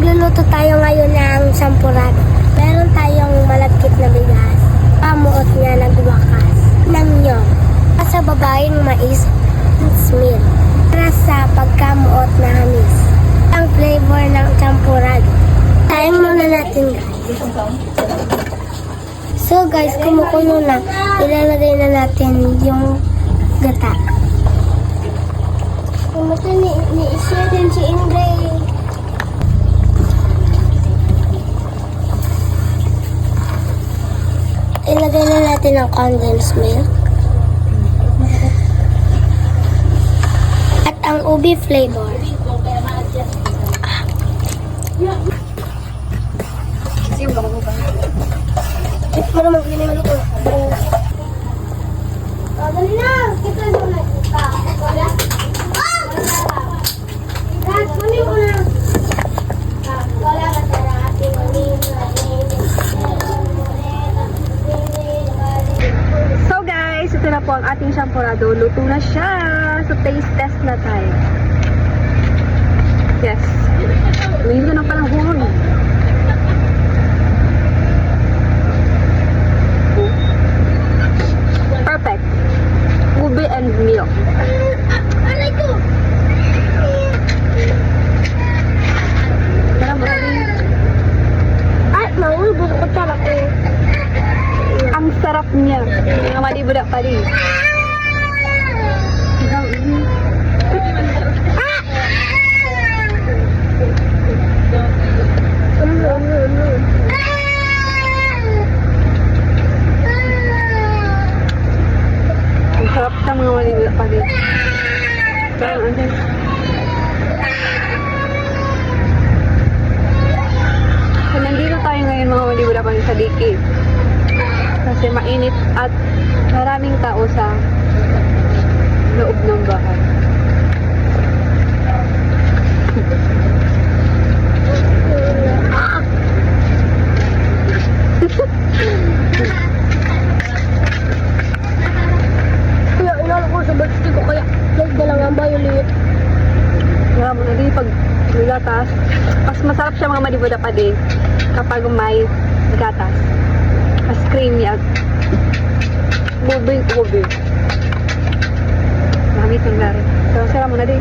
Magluluto tayo ngayon ng sampurado. Meron tayong malagkit na bigas. Pamuot niya nagwakas ng nyog. Sa babaeng mais, meal. Para sa pagkamuot na hamis. Ang flavor ng sampurado. Tayin muna natin guys. So guys, kumukulo na. Ilalagay na natin yung gata. Kumukulo ni-share din si Ingray. Ilagay na natin ang condensed milk. At ang ubi flavor. Para mag-inim na ito. Dali na! Kita mo na kita. Wala. Guys, kunin mo na. Wala ka tara. So guys, ito na po ang ating champurado. Luto na siya. So taste test na tayo. Yes. Ngayon ka ng panahon. Perfect. Ube and milk. Alay ko! Tara mo rin. Ay, maulbo ko tala ko. Ang sarap niya. Mga malibudak pa rin. Ang sarap sa mga malibudak pa rin. Pero ano? So, nandito tayo ngayon mga malibudak pa rin sa Diki. Kasi mainit at maraming tao sa loob ng bahay. Kaya inalo ko sa birthday ko kaya nagdalang ang violet. Kaya mo na din pag nilatas, mas masarap siya mga malibuda pa din kapag may gatas. Mas creamy at ube. Langit ng gari. So, sarap mo na din.